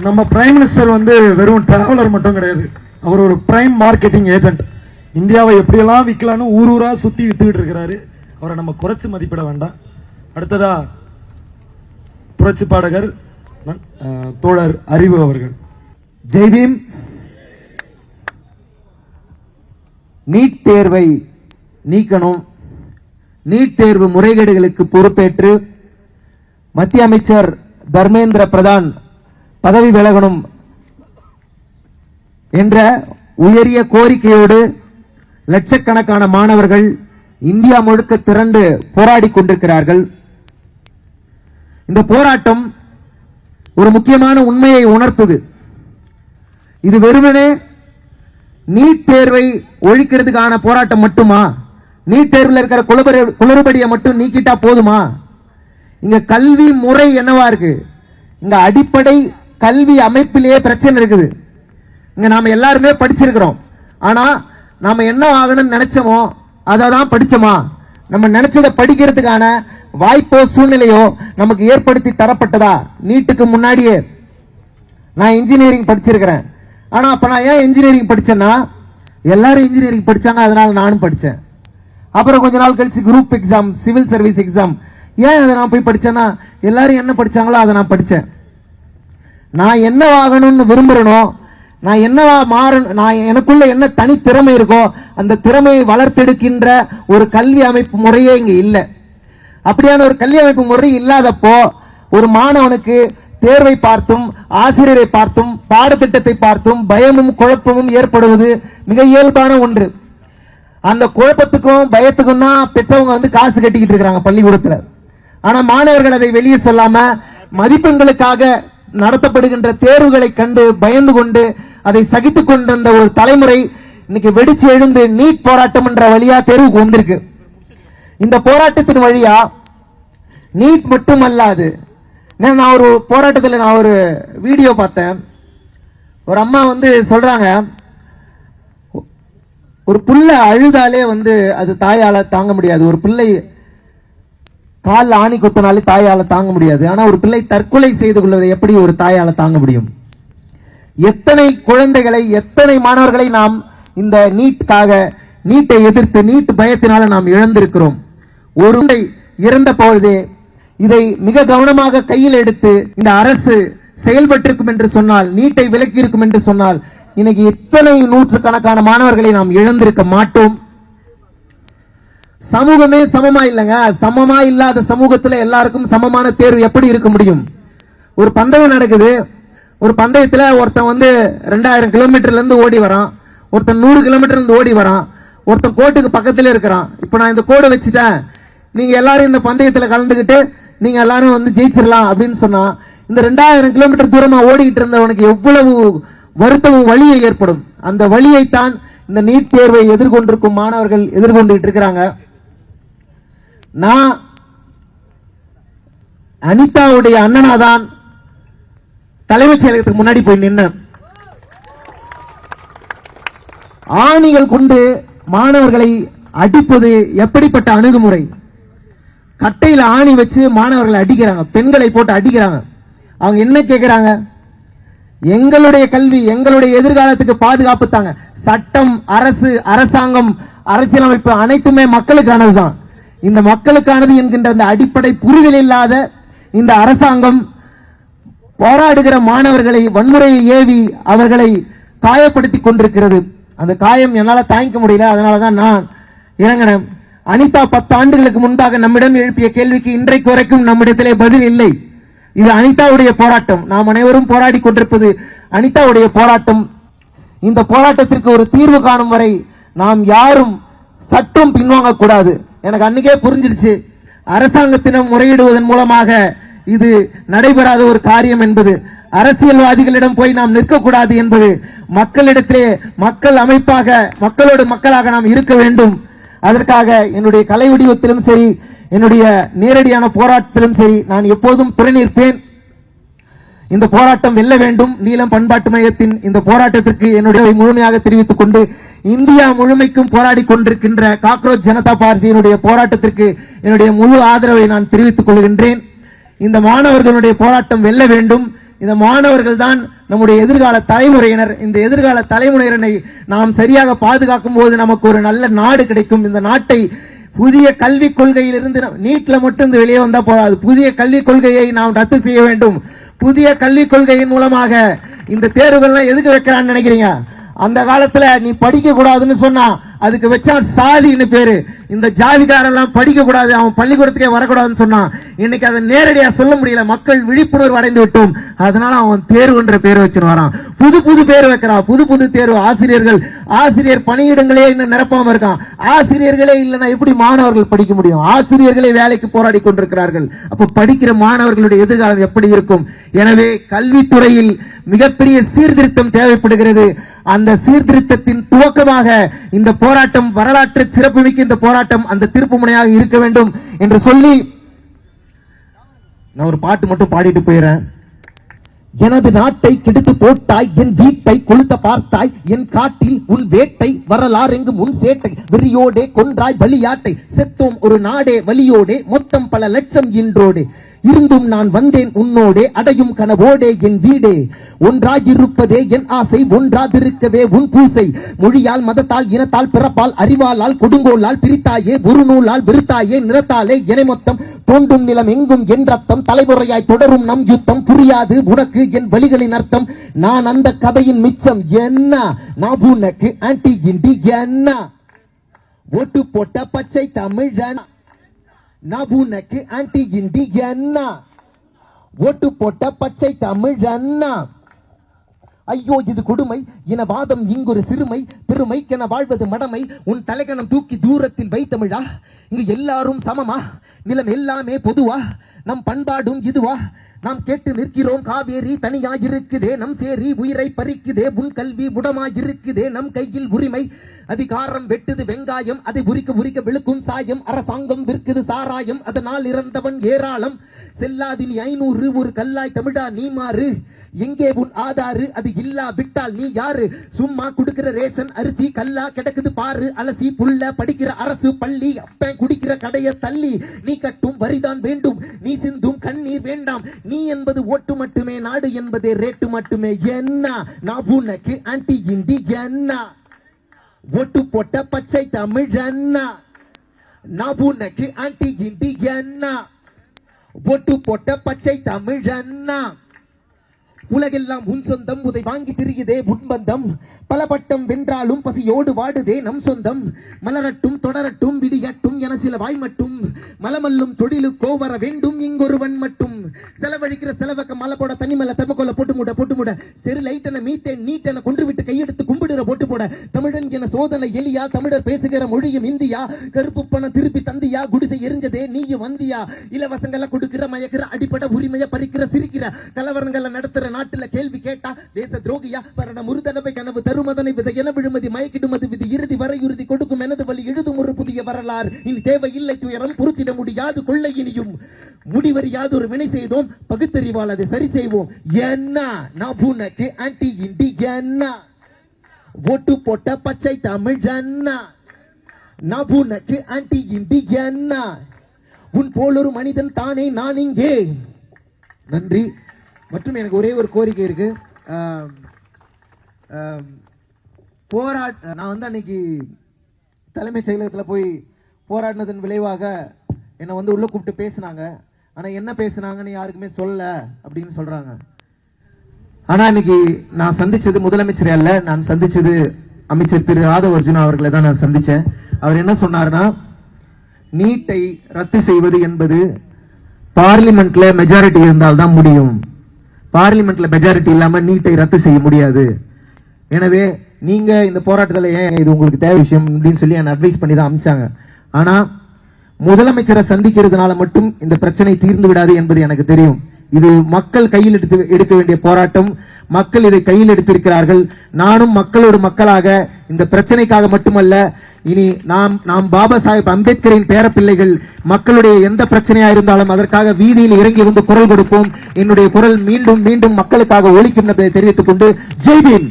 நம்ம prime minister வந்து வெறும் டிராவலர் மட்டும் கிடையாது, அவர் ஒரு பிரைம் மார்க்கெட்டிங் ஏஜென்ட். இந்தியாவை எப்படியெல்லாம் விற்கலான்னு ஊர் ஊரா சுத்தி வித்துக்கிட்டு இருக்கிறாரு. அவரை நம்ம குறைச்சு மதிப்பிட வேண்டாம். அடுத்ததா புரட்சி பாடகர் தோழர் அறிவு அவர்கள். ஜெய்பீம். நீட் தேர்வை நீக்கணும், நீட் தேர்வு முறைகேடுகளுக்கு பொறுப்பேற்று மத்திய அமைச்சர் தர்மேந்திர பிரதான் பதவி விலகணும் என்ற உயரிய கோரிக்கையோடு லட்சக்கணக்கான மாணவர்கள் இந்தியா முழுக்க திரண்டு போராடி கொண்டிருக்கிறார்கள். இந்த போராட்டம் ஒரு முக்கியமான உண்மையை உணர்த்துது. இது வெறுமனே நீட் தேர்வை ஒழிக்கிறதுக்கான போராட்டம் மட்டுமா? நீட் தேர்வில் இருக்கிற குளறுபடியை மட்டும் நீக்கிட்டா போதுமா? இங்க கல்வி முறை என்னவா இருக்கு? இங்க அடிப்படை கல்வி அமைப்பிலேயே பிரச்சனை இருக்குது. இங்க நாம எல்லாருமே படிச்சிருக்கிறோம். ஆனா நாம என்ன ஆகணும்னு நினைச்சோமோ அதை தான் படிச்சோமா? நம்ம நினைச்சதை படிக்கிறதுக்கான வாய்ப்போ சூழ்நிலையோ நமக்கு ஏற்படுத்தி தரப்பட்டதா? நீட்டுக்கு முன்னாடியே நான் இன்ஜினியரிங் படிச்சிருக்கிறேன். ஆனா அப்ப நான் ஏன் இன்ஜினியரிங் படிச்சேன்னா, எல்லாரும் இன்ஜினியரிங் படிச்சாங்க, அதனால நானும் படிச்சேன். அப்புறம் கொஞ்ச நாள் கழிச்சு group exam, civil service exam, ஏன் அதை நான் போய் படிச்சேன்னா எல்லாரும் என்ன படிச்சாங்களோ அதை நான் படிச்சேன். நான் என்னவாகணும்னு விரும்புறனோ, நான் என்னவா மாறணும், நான் எனக்குள்ள என்ன தனி திறமை இருக்கோ அந்த திறமையை வளர்த்தெடுக்கின்ற ஒரு கல்வி அமைப்பு முறையே இங்க இல்லை. அப்படியான ஒரு கல்வி அமைப்பு முறை இல்லாதப்போ ஒரு மாணவனுக்கு தேர்வை பார்த்தும் ஆசிரியரை பார்த்தும் பாடத்திட்டத்தை பார்த்தும் பயமும் குழப்பமும் ஏற்படுவது மிக இயல்பான ஒன்று. அந்த குழப்பத்துக்கும் பயத்துக்கும் தான் பெற்றவங்க வந்து காசு கட்டிக்கிட்டு இருக்காங்க பள்ளிக்கூடத்துல. ஆனா மாணவர்கள் அதை வெளியே சொல்லாம மதிப்பெண்களுக்காக நடத்தப்படுகின்ற தேர்வுகளை கண்டு பயந்து கொண்டு அதை சகித்துக் கொண்டிருந்த ஒரு தலைமுறை இன்னைக்கு வெடிச்சு எழுந்து நீட் போராட்டம் என்ற வழியா தேர்வுக்கு வந்திருக்கு. இந்த போராட்டத்தின் வழியா நீட் மட்டும் அல்லாது, நான் ஒரு போராட்டத்தில் நான் ஒரு வீடியோ பார்த்தேன். ஒரு அம்மா வந்து சொல்றாங்க, ஒரு புள்ள அழுதாலே வந்து அது தாயால தாங்க முடியாது, ஒரு பிள்ளை கால் ஆணி கொத்தினாலே தாயால தாங்க முடியாது, ஆனா ஒரு பிள்ளை தற்கொலை செய்து கொள்வதை எப்படி ஒரு தாயால தாங்க முடியும்? எத்தனை குழந்தைகளை, எத்தனை மாணவர்களை நாம் இந்த நீட்டுக்காக, நீட்டை எதிர்த்து, நீட் பயத்தினால நாம் இழந்திருக்கிறோம். ஒரு இறந்த பொழுதே இதை மிக கவனமாக கையில் எடுத்து இந்த அரசு செயல்பட்டிருக்கும் என்று சொன்னால், நீட்டை விலக்கி இருக்கும் என்று சொன்னால், இன்னைக்கு எத்தனை நூற்றுக்கணக்கான மாணவர்களை நாம் இழந்திருக்க மாட்டோம். சமூகமே சமமா இல்லைங்க. சமமா இல்லாத சமூகத்துல எல்லாருக்கும் சமமான தேர்வு எப்படி இருக்க முடியும்? ஒரு பந்தயம் நடக்குது. ஒரு பந்தயத்துல ஒருத்தன் வந்து 2000 கிலோமீட்டர்ல இருந்து ஓடி வரான், ஒருத்தன் 100 கிலோமீட்டர் இருந்து ஓடி வரான், ஒருத்தன் கோட்டுக்கு பக்கத்துல இருக்கிறான். இப்ப நான் இந்த கோடை வச்சுட்டேன், நீங்க எல்லாரும் இந்த பந்தயத்துல கலந்துகிட்டு நீங்க எல்லாரும் வந்து ஜெயிச்சிடலாம் அப்படின்னு சொன்னா, இந்த 2000 கிலோமீட்டர் தூரமா ஓடிக்கிட்டு இருந்தவனுக்கு எவ்வளவு வருத்தமும் வலியை ஏற்படும். அந்த வலியைத்தான் இந்த நீட் தேர்வை எதிர்கொண்டிருக்கும் மாணவர்கள் எதிர்கொண்டு இருக்கிறாங்க. நான் அனிதாவுடைய அண்ணனாதான் தலைமைச் செயலகத்துக்கு முன்னாடி போய் நின்ன. ஆணிகள் கொண்டு மாணவர்களை அடிப்பது எப்படிப்பட்ட அணுகுமுறை? கட்டையில ஆணி வச்சு மாணவர்களை அடிக்கிறாங்க, பெண்களை போட்டு அடிக்கிறாங்க. அவங்க என்ன கேட்கிறாங்க? எங்களுடைய கல்வி, எங்களுடைய எதிர்காலத்துக்கு பாதுகாப்பு தாங்க. சட்டம், அரசு, அரசாங்கம், அரசியலமைப்பு அனைத்துமே மக்களுக்கானதுதான். இந்த மக்களுக்கானது என்கின்ற அந்த அடிப்படை புரிதல் இல்லாத இந்த அரசாங்கம் போராடுகிற மாணவர்களை வன்முறையை ஏவி அவர்களை காயப்படுத்தி கொண்டிருக்கிறது. அந்த காயம் என்னால தாங்கிக்க முடியல, அதனாலதான் நான் இறங்கினேன். அனிதா 10 ஆண்டுகளுக்கு முன்பாக நம்மிடம் எழுப்பிய கேள்விக்கு இன்றைக்கு வரைக்கும் நம்மிடத்திலே பதில் இல்லை. இது அனிதாவுடைய போராட்டம். நாம் அனைவரும் போராடி கொண்டிருப்பது அனிதாவுடைய போராட்டம். இந்த போராட்டத்திற்கு ஒரு தீர்வு காணும் வரை நாம் யாரும் சற்றும் பின்வாங்க கூடாது. எனக்கு அன்னைக்கே புரிஞ்சிருச்சு, அரசாங்கத்திடம் முறையிடுவதன் மூலமாக இது நடைபெறாத ஒரு காரியம் என்பது. அரசியல்வாதிகளிடம் போய் நாம் நிற்கக்கூடாது என்பது. மக்களிடத்திலே மக்கள் அமைப்பாக, மக்களோடு மக்களாக நாம் இருக்க வேண்டும். அதற்காக என்னுடைய கலை வடிவத்திலும் சரி, என்னுடைய நேரடியான போராட்டத்திலும் சரி, நான் எப்போதும் துணை நிற்பேன். இந்த போராட்டம் வெல்ல வேண்டும். நீலம் பண்பாட்டு மையத்தின் இந்த போராட்டத்திற்கு என்னுடைய முழுமையாக தெரிவித்துக் கொண்டு, இந்தியா முழுமைக்கும் போராடி கொண்டிருக்கின்ற காக்ரோச் ஜனதா பார்ட்டியினுடைய போராட்டத்திற்கு என்னுடைய முழு ஆதரவை நான் தெரிவித்துக் கொள்கின்றேன். இந்த மாணவர்களுடைய போராட்டம் வெல்ல வேண்டும். இந்த மாணவர்கள் தான் நம்முடைய எதிர்கால தலைமுறையினர். இந்த எதிர்கால தலைமுறையினரை நாம் சரியாக பாதுகாக்கும் போது நமக்கு ஒரு நல்ல நாடு கிடைக்கும். இந்த நாட்டை புதிய கல்விக் கொள்கையிலிருந்து நீட்ல மட்டும் வெளியே வந்தா போதாது, புதிய கல்விக் கொள்கையை நாம் ரத்து செய்ய வேண்டும். புதிய கல்விக் கொள்கையின் மூலமாக இந்த தேர்வுகள்லாம் எதுக்கு வைக்கிறான்னு நினைக்கிறீங்க? அந்த காலத்துல நீ படிக்க கூடாதுன்னு சொன்னா அதுக்கு வச்சா சாதின்னு பேரு. இந்த ஜாதிகாரெல்லாம் படிக்க கூடாது, அவன் பள்ளிக்கூடத்துக்கே வரக்கூடாதுன்னு சொன்னான். இன்னைக்கு அதை நேரடியா சொல்ல முடியல, மக்கள் விழிப்புணர்வு அடைந்து விட்டோம். அதனால அவன் தேர்வுன்ற பேர் வச்சுன்னு வரான், புது புது பேர் வைக்கிறான், புது புது தேர்வு. ஆசிரியர் பணியிடங்களே இன்னும் நிரப்பாம இருக்கான். ஆசிரியர்களே இல்லைன்னா எப்படி மாணவர்கள் படிக்க முடியும்? ஆசிரியர்களே வேலைக்கு போராடி கொண்டிருக்கிறார்கள். அப்ப படிக்கிற மாணவர்களுடைய எதிர்காலம் எப்படி இருக்கும்? எனவே கல்வித்துறையில் மிகப்பெரிய சீர்திருத்தம் தேவைப்படுகிறது. அந்த சீர்திருத்தத்தின் துவக்கமாக இந்த போராட்டம், வரலாற்று சிறப்புமிக்க இந்த போராட்டம் அந்த திருப்பு முனையாக இருக்க வேண்டும் என்று சொல்லி நான் ஒரு பாட்டு மட்டும் பாடிட்டு போயிடுறேன். எனது நாட்டை கெடுத்து போட்டாய், என் வீட்டை கொளுத்த பார்த்தாய், என் காட்டில் உன் வேட்டை, வரலாறு எங்கும் உன் சேட்டை, வெறியோடே கொன்றாய் பலியாட்டை, செத்தோம் ஒரு நாடே வலியோடே, மொத்தம் பல லட்சம் இன்றோடே, இருந்தும் நான் வந்தேன் உன்னோடே, அடையும் கனவோடே என் வீடே, ஒன்றாயிருப்பதே என் ஆசை, ஒன்றாதிருக்கவே உன் பூசை, மொழியால் மதத்தால் இனத்தால் பிறப்பால் அறிவாலால் கொடுங்கோலால் பிரித்தாயே, ஒரு நூலால் விருத்தாயே, நிறத்தாலே என மொத்தம், தோண்டும் நிலம் எங்கும் என் ரத்தம், தலைமுறையாய் தொடரும் நம் யுத்தம், புரியாது உனக்கு என் வழிகளின் அர்த்தம், நான் அந்த கதையின் மிச்சம் என்ன, நான் உனக்கு ஆன்டி இண்டி என்ன, ஓட்டு போட்ட பச்சை தமிழன், நான் உனக்கு ஆன்டி இண்டி என்ன, ஓட்டு போட்ட பச்சை தமிழன்னா. ஐயோ இது கொடுமை, இனவாதம் இங்கொரு சிறுமை, பெருமைக்கென வாழ்வது மடமை, உன் தலைகணம் தூக்கி தூரத்தில் வைத்தமிழா, இங்கு எல்லாரும் சமமா, நிலம் எல்லாமே பொதுவா, நம் பண்பாடும் இதுவா, நாம் கேட்டு நிற்கிறோம் காவேரி தனியாயிருக்குதே, நம் சேரி உயிரை பறிக்குதே, உன் கல்வி புடமாயிருக்குதே, நம் கையில் உரிமை அதிகாரம் வெட்டுது வெங்காயம், அதை உரிக்க விழுக்கும் சாயம், அரசாங்கம் விற்குது சாராயம், அதனால் இறந்தவன் ஏராளம், செல்லாதினி 500 ஒரு கல்லாய் தமிழா நீ மாறு, எங்கே உன் ஆதாரு, அது இல்லா விட்டால் நீ யாரு, சும்மா குடுக்கிற ரேஷன் அரிசி கல்லா கிடக்குது பாரு, அலசி புள்ள படிக்கிற அரசு பள்ளி, அப்பன் குடிக்கிற கடைய தள்ளி, நீ கட்டும் வரிதான் வேண்டும், நீ சிந்தும் கண்ணீர் வேண்டாம், நீ என்பது ஓட்டு மட்டுமே, நாடு என்பதே ரேட்டு மட்டுமே, என்ன நான் உனக்கு ஆன்டி இண்டி என்ன, ஓட்டு போட்ட பச்சை தமிழன்னா, நான் உனக்கு ஆன்டி இண்டி என்ன, ஓட்டு போட்ட பச்சை தமிழன்னா. உலகெல்லாம் உன் சொந்தம், உதை வாங்கி திரியுதே உன்பந்தம், பல பட்டம் வென்றாலும் பசியோடு வாடுதே நம் சொந்தம், மலரட்டும் தொடரட்டும் விடியட்டும் என சில வாய் மட்டும், மலமல்லும் தொழிலுக்கோ வர வேண்டும் இங்கொருவன் மட்டும், செலவழிக்கிற செலவக்க மலை போட தனிமலை தெர்மக்கோல போட்டு மூட ஸ்டெரிலைட்டன மீத்தேன் நீட்டென கொன்று விட்டு கையெடுத்து கும்பிடுற போட்டு போட, தமிழன் என சோதனை எலியா, தமிழர் பேசுகிற மொழியும் இந்தியா, கருப்பு பணம் திருப்பி தந்தியா, குடிசை எரிஞ்சதே நீயும் வந்தியா, இலவசங்களை கொடுக்கிற மயக்கிற அடிப்பட உரிமையை பறிக்கிற சிரிக்கிற, கலவரங்களை நடத்துற நாட்டுல கேள்வி கேட்டா தேச துரோகியா, பரண முருதனவை கனவு தருமதனை விதை என விழுமதி மயக்கிடுமது விதி இறுதி வரையுறுதி கொடுக்கும் எனது வழி எழுதும் ஒரு புதிய வரலாறு, இனி தேவையில்லை துயரம் பொறுத்திட முடியாது கொள்ளை, இனியும் முடிவறியாது ஒரு வினை செய்தோம், பகுத்தறிவால் அதை சரி செய்வோம், என்ன நான் உனக்கு ஆன்டி இண்டி என்ன, ஓட்டு போட்ட பச்சை தமிழன்னா, நான் உனக்கு ஆன்டி இண்டி என்ன, உன் போலொரு மனிதன் தானே நான் இங்கே. நன்றி. மற்றும் எனக்கு ஒரே ஒரு கோரிக்கை இருக்கு. நான் அன்னைக்கு தலைமைச் செயலகத்தில் போய் போராடினதன் விளைவாக என்னை உள்ள கூப்பிட்டு பேசினாங்க. ஆனா என்ன பேசினாங்கன்னு யாருக்குமே சொல்லல அப்படின்னு சொல்றாங்க. ஆனா இன்னைக்கு நான் சந்திச்சது முதலமைச்சர் அல்ல, நான் சந்திச்சது அமைச்சர் திரு ஆதவ் அர்ஜுனா அவர்களை தான் நான் சந்திச்சேன். அவர் என்ன சொன்னார்னா, நீட்டை ரத்து செய்வது என்பது பார்லிமெண்ட்ல மெஜாரிட்டி இருந்தால் தான் முடியும், பார்லிமெண்ட்ல மெஜாரிட்டி இல்லாம நீட்டை ரத்து செய்ய முடியாது, எனவே நீங்க இந்த போராட்டத்தில் ஏன் இது உங்களுக்கு தேவை விஷயம் அப்படின்னு சொல்லி என்ன அட்வைஸ் பண்ணி தான் அமிச்சாங்க. ஆனா முதலமைச்சரை சந்திக்கிறதுனால மட்டும் இந்த பிரச்சனை தீர்ந்து விடாது என்பது எனக்கு தெரியும். இது மக்கள் கையில் எடுக்க வேண்டிய போராட்டம், மக்கள் இதை கையில் எடுத்திருக்கிறார்கள். நானும் மக்களோடு மக்களாக இந்த பிரச்சனைக்காக மட்டுமல்ல, இனி நாம் பாபா சாஹேப் அம்பேத்கரின் பேரப்பிள்ளைகள், மக்களுடைய எந்த பிரச்சனையா இருந்தாலும் அதற்காக வீதியில் இறங்கி வந்து குரல் கொடுப்போம். என்னுடைய குரல் மீண்டும் மீண்டும் மக்களுக்காக ஒலிக்கும் என்பதை தெரிவித்துக் கொண்டு ஜெய் பீம்.